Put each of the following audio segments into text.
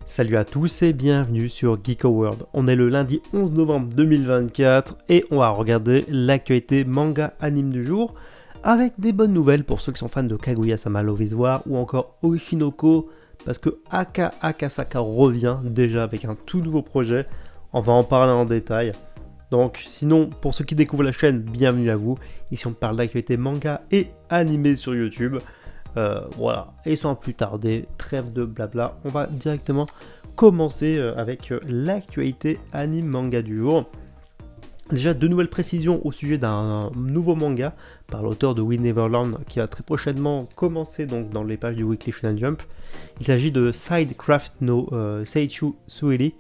Salut à tous et bienvenue sur Geeko World. On est le lundi 11 novembre 2024 et on va regarder l'actualité manga anime du jour avec des bonnes nouvelles pour ceux qui sont fans de Kaguya-sama Love is War ou encore Oshinoko parce que Aka Akasaka revient déjà avec un tout nouveau projet. On va en parler en détail. Donc sinon, pour ceux qui découvrent la chaîne, bienvenue à vous. Ici on parle d'actualité manga et animé sur YouTube. Voilà, et sans plus tarder, trêve de blabla, on va directement commencer avec l'actualité anime manga du jour. Déjà, de nouvelles précisions au sujet d'un nouveau manga par l'auteur de We Neverland qui va très prochainement commencer donc dans les pages du Weekly Shonen Jump. Il s'agit de Sidecraft no Seichu Sueri.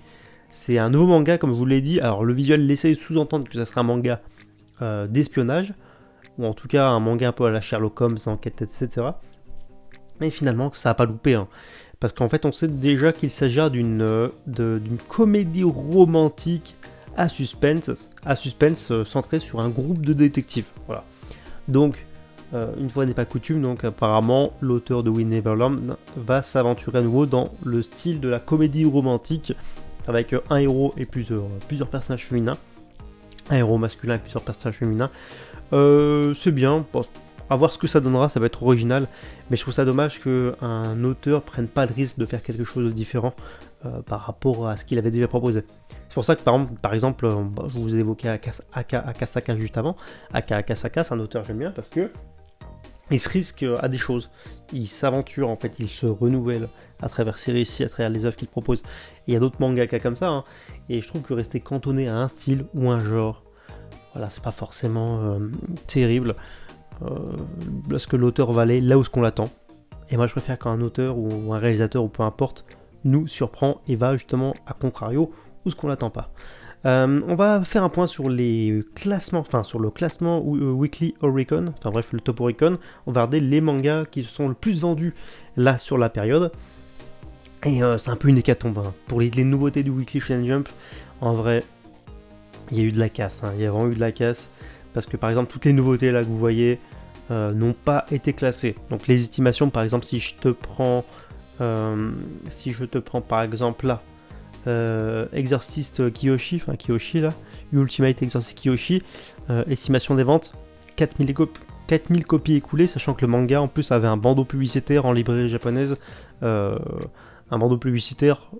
C'est un nouveau manga, comme je vous l'ai dit. Alors, le visuel laissait sous-entendre que ça serait un manga d'espionnage, ou en tout cas un manga un peu à la Sherlock Holmes, enquête, etc. Mais finalement, ça n'a pas loupé, hein. Parce qu'en fait, on sait déjà qu'il s'agira d'une comédie romantique à suspense centrée sur un groupe de détectives. Voilà. Donc, une fois n'est pas coutume, donc apparemment, l'auteur de We Neverland va s'aventurer à nouveau dans le style de la comédie romantique, avec un héros et plusieurs personnages féminins. Un héros masculin et plusieurs personnages féminins. C'est bien. À voir ce que ça donnera, ça va être original, mais je trouve ça dommage qu'un auteur prenne pas le risque de faire quelque chose de différent par rapport à ce qu'il avait déjà proposé. C'est pour ça que par exemple, je vous ai évoqué Aka Akasaka juste avant. Aka Akasaka, c'est un auteur que j'aime bien parce que il se risque à des choses. Il s'aventure, en fait, il se renouvelle à travers ses récits, à travers les œuvres qu'il propose. Et il y a d'autres mangaka comme ça, hein, et je trouve que rester cantonné à un style ou un genre, voilà, c'est pas forcément terrible. Parce que l'auteur va aller là où ce qu'on l'attend. Et moi je préfère quand un auteur ou un réalisateur ou peu importe nous surprend et va justement à contrario où ce qu'on l'attend pas. On va faire un point sur les classements, enfin sur le classement Weekly Oricon, enfin bref le Top Oricon. On va regarder les mangas qui se sont le plus vendus là sur la période. Et c'est un peu une hécatombe, hein. Pour les nouveautés du Weekly Shonen Jump, en vrai il y a eu de la casse, hein. Il y a vraiment eu de la casse. Parce que par exemple toutes les nouveautés là que vous voyez n'ont pas été classées. Donc les estimations, par exemple si je te prends par exemple là Exorcist Kiyoshi, enfin Kiyoshi là, Ultimate Exorcist Kiyoshi, estimation des ventes 4000 copies écoulées, sachant que le manga en plus avait un bandeau publicitaire en librairie japonaise, un bandeau publicitaire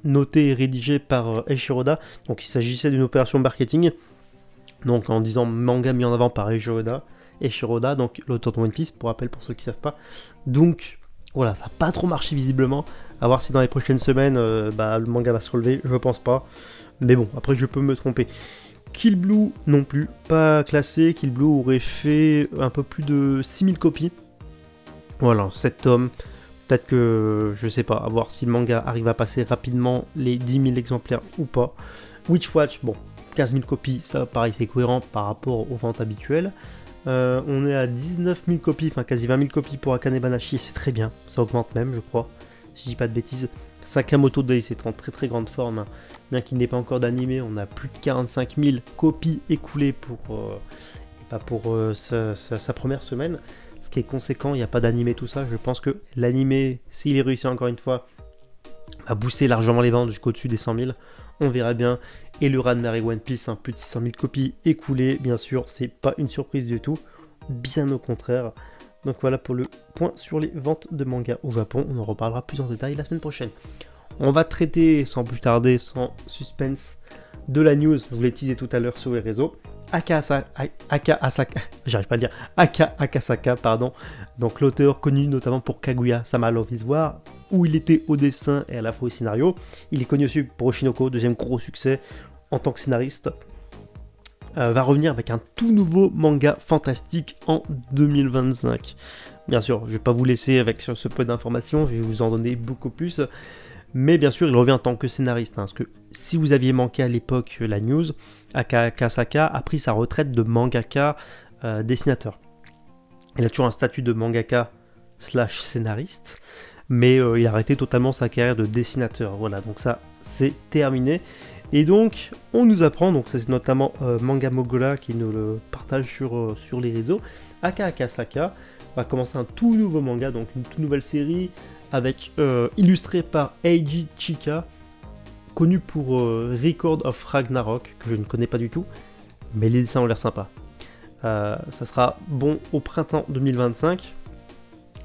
noté et rédigé par Eiichiro Oda. Donc il s'agissait d'une opération marketing. Donc en disant manga mis en avant par Eiichiro Oda, donc l'auteur de One Piece, pour rappel pour ceux qui ne savent pas. Donc voilà, ça n'a pas trop marché visiblement. À voir si dans les prochaines semaines le manga va se relever, je pense pas. Mais bon, après je peux me tromper. Kill Blue non plus, pas classé. Kill Blue aurait fait un peu plus de 6000 copies. Voilà, 7 tomes. Peut-être que, je sais pas, à voir si le manga arrive à passer rapidement les 10 000 exemplaires ou pas. Witch Watch, bon. 15 000 copies, ça pareil c'est cohérent par rapport aux ventes habituelles. On est à 19 000 copies, enfin quasi 20 000 copies pour Akane Banashi, c'est très bien, ça augmente même je crois, si je dis pas de bêtises. Sakamoto Days c'est en très très grande forme, hein. Bien qu'il n'ait pas encore d'animé, on a plus de 45 000 copies écoulées pour sa première semaine, ce qui est conséquent. Il n'y a pas d'animé tout ça, je pense que l'animé, s'il est réussi encore une fois, va booster largement les ventes jusqu'au-dessus des 100 000. On verra bien. Et le Ranmari One Piece, hein, plus de 600 000 copies écoulées, bien sûr, c'est pas une surprise du tout, bien au contraire. Donc voilà pour le point sur les ventes de manga au Japon. On en reparlera plus en détail la semaine prochaine. On va traiter sans plus tarder, sans suspense, de la news. Je vous l'ai teasé tout à l'heure sur les réseaux. Aka Akasaka, pardon. Donc l'auteur connu notamment pour Kaguya-sama Love is War, où il était au dessin et à la fois au scénario. Il est connu aussi pour Oshinoko, deuxième gros succès en tant que scénariste. Va revenir avec un tout nouveau manga fantastique en 2025. Bien sûr, je vais pas vous laisser avec ce peu d'informations, je vais vous en donner beaucoup plus. Mais bien sûr, il revient en tant que scénariste, hein, parce que si vous aviez manqué à l'époque la news, Aka Akasaka a pris sa retraite de mangaka dessinateur. Il a toujours un statut de mangaka / scénariste, mais il a arrêté totalement sa carrière de dessinateur. Voilà, donc ça, c'est terminé. Et donc, on nous apprend, donc c'est notamment Manga Mogola qui nous le partage sur les réseaux, Aka Akasaka va commencer un tout nouveau manga, donc une toute nouvelle série, avec illustré par Eiji Chika, connu pour Record of Ragnarok, que je ne connais pas du tout, mais les dessins ont l'air sympas. Ça sera bon au printemps 2025,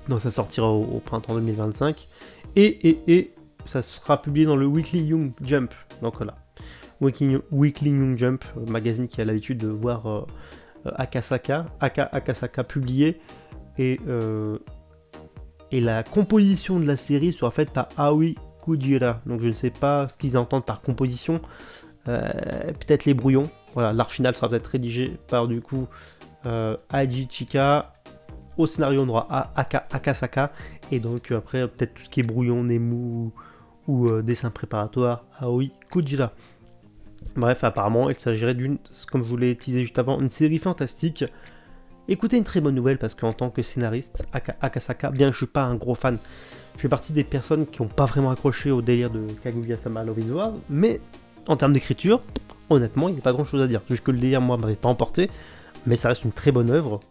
donc ça sortira au printemps 2025, et ça sera publié dans le Weekly Young Jump, donc voilà, Weekly Young Jump, magazine qui a l'habitude de voir Akasaka publié, et la composition de la série sera faite par Aoi Kujira, donc je ne sais pas ce qu'ils entendent par composition, peut-être les brouillons, voilà, l'art final sera peut-être rédigé par du coup Eiji Chika. Au scénario on aura Akasaka, et donc après peut-être tout ce qui est brouillon, Nemu ou dessin préparatoire, Aoi Kujira. Bref, apparemment il s'agirait d'une, comme je vous l'ai teasé juste avant, une série fantastique. Écoutez, une très bonne nouvelle, parce qu'en tant que scénariste, Akasaka, bien que je suis pas un gros fan, je fais partie des personnes qui n'ont pas vraiment accroché au délire de Kaguya-sama Love is War, mais en termes d'écriture, honnêtement, il n'y a pas grand chose à dire. Juste que le délire, moi, m'avait pas emporté, mais ça reste une très bonne œuvre.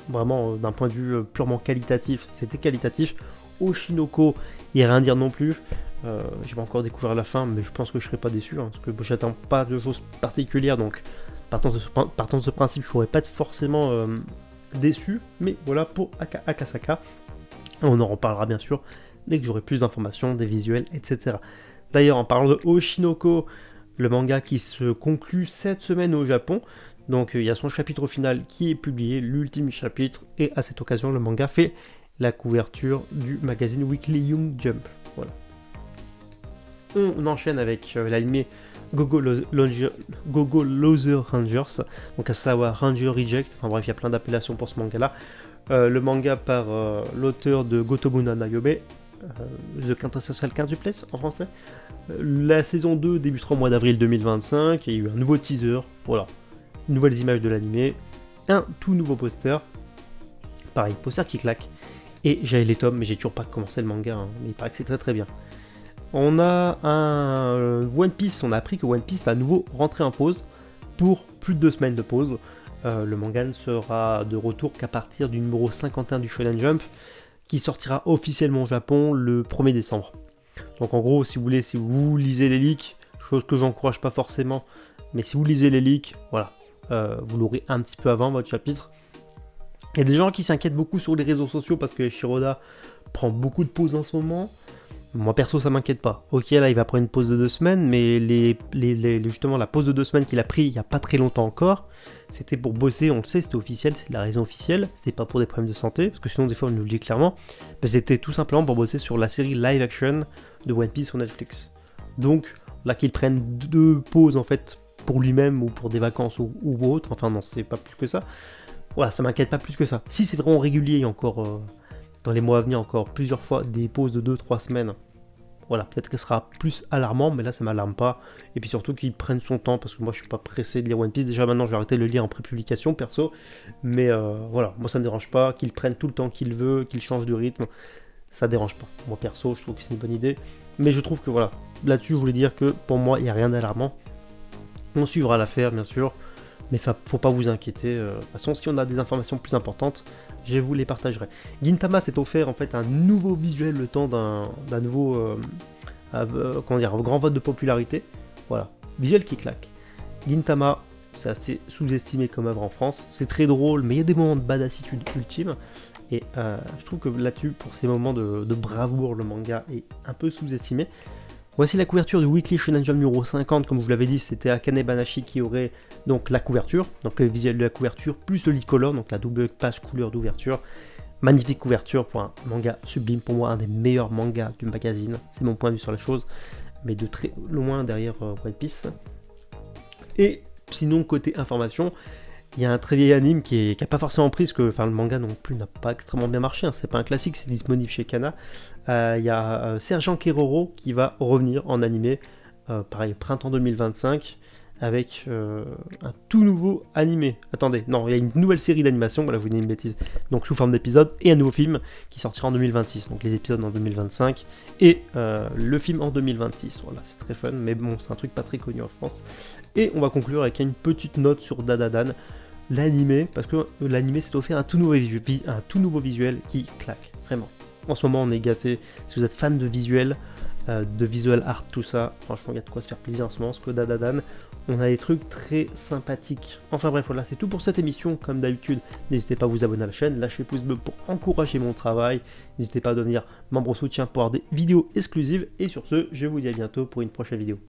Vraiment, d'un point de vue purement qualitatif, c'était qualitatif. Oshinoko, il n'y a rien à dire non plus. J'ai pas encore découvert la fin, mais je pense que je serai pas déçu, hein, parce que j'attends pas de choses particulières, donc partant de ce principe, je pourrais pas être forcément déçu. Mais voilà pour Akasaka. On en reparlera bien sûr dès que j'aurai plus d'informations, des visuels, etc. D'ailleurs, en parlant de Oshinoko, le manga qui se conclut cette semaine au Japon, donc il y a son chapitre final qui est publié, l'ultime chapitre, et à cette occasion le manga fait la couverture du magazine Weekly Young Jump. Voilà. On enchaîne avec l'anime Gogo Loser Rangers, donc à savoir Ranger Reject, enfin bref, il y a plein d'appellations pour ce manga là. Le manga par l'auteur de Gotobuna Nayobe, The Quintessential Quintuplex en français. La saison 2 débutera au mois d'avril 2025, il y a eu un nouveau teaser, voilà, nouvelles images de l'anime, un tout nouveau poster, pareil, poster qui claque, et j'avais les tomes, mais j'ai toujours pas commencé le manga, hein, mais il paraît que c'est très très bien. On a un One Piece, on a appris que One Piece va à nouveau rentrer en pause, pour plus de 2 semaines de pause. Le manga ne sera de retour qu'à partir du numéro 51 du Shonen Jump, qui sortira officiellement au Japon le 1er décembre. Donc en gros, si vous lisez les leaks, chose que j'encourage pas forcément, mais si vous lisez les leaks, voilà, vous l'aurez un petit peu avant votre chapitre. Il y a des gens qui s'inquiètent beaucoup sur les réseaux sociaux parce que Shiroda prend beaucoup de pauses en ce moment. Moi perso, ça m'inquiète pas. Ok, là il va prendre une pause de 2 semaines, mais justement la pause de 2 semaines qu'il a pris il y a pas très longtemps encore, c'était pour bosser, on le sait, c'était officiel, c'est la raison officielle, c'était pas pour des problèmes de santé, parce que sinon des fois on nous le dit clairement, mais c'était tout simplement pour bosser sur la série live action de One Piece sur Netflix. Donc là qu'il prenne 2 pauses en fait pour lui-même ou pour des vacances ou autre, enfin non, c'est pas plus que ça. Voilà, ça m'inquiète pas plus que ça. Si c'est vraiment régulier, il y a encore dans les mois à venir encore plusieurs fois des pauses de 2-3 semaines, voilà, peut-être qu'elle sera plus alarmant, mais là ça m'alarme pas. Et puis surtout qu'il prenne son temps, parce que moi je suis pas pressé de lire One Piece. Déjà maintenant je vais arrêter de le lire en pré-publication perso, mais voilà, moi ça me dérange pas qu'il prenne tout le temps qu'il veut, qu'il change de rythme, ça dérange pas. Moi perso je trouve que c'est une bonne idée, mais je trouve que voilà, là-dessus je voulais dire que pour moi il n'y a rien d'alarmant. On suivra l'affaire bien sûr, mais faut pas vous inquiéter. De toute façon, si on a des informations plus importantes, je vous les partagerai. Gintama s'est offert en fait un nouveau visuel le temps d'un nouveau comment dire, un grand vote de popularité. Voilà, visuel qui claque. Gintama, c'est assez sous-estimé comme œuvre en France. C'est très drôle, mais il y a des moments de badassitude ultime. Et je trouve que là-dessus, pour ces moments de bravoure, le manga est un peu sous-estimé. Voici la couverture du Weekly Shonen Jump numéro 50, comme je vous l'avais dit, c'était Akane Banashi qui aurait donc la couverture, donc le visuel de la couverture, plus le e-color, donc la double page couleur d'ouverture. Magnifique couverture pour un manga sublime, pour moi un des meilleurs mangas du magazine, c'est mon point de vue sur la chose, mais de très loin derrière One Piece. Et sinon, côté information, il y a un très vieil anime qui a pas forcément pris, parce que le manga non plus n'a pas extrêmement bien marché, hein, c'est pas un classique, c'est disponible chez Kana. Il y a Sergent Keroro qui va revenir en animé, pareil, printemps 2025, avec un tout nouveau animé. Attendez, non, il y a une nouvelle série d'animation, voilà, je vous dis une bêtise, donc sous forme d'épisode, et un nouveau film qui sortira en 2026, donc les épisodes en 2025, et le film en 2026, voilà, c'est très fun, mais bon, c'est un truc pas très connu en France. Et on va conclure avec une petite note sur Dadadan, l'animé, parce que l'animé s'est offert un tout nouveau visuel qui claque, vraiment. En ce moment, on est gâté. Si vous êtes fan de visuel art, tout ça, franchement, il y a de quoi se faire plaisir en ce moment. Skoda Dadan, on a des trucs très sympathiques. Enfin bref, voilà, c'est tout pour cette émission. Comme d'habitude, n'hésitez pas à vous abonner à la chaîne, lâchez pouce bleu pour encourager mon travail. N'hésitez pas à devenir membre soutien pour avoir des vidéos exclusives. Et sur ce, je vous dis à bientôt pour une prochaine vidéo.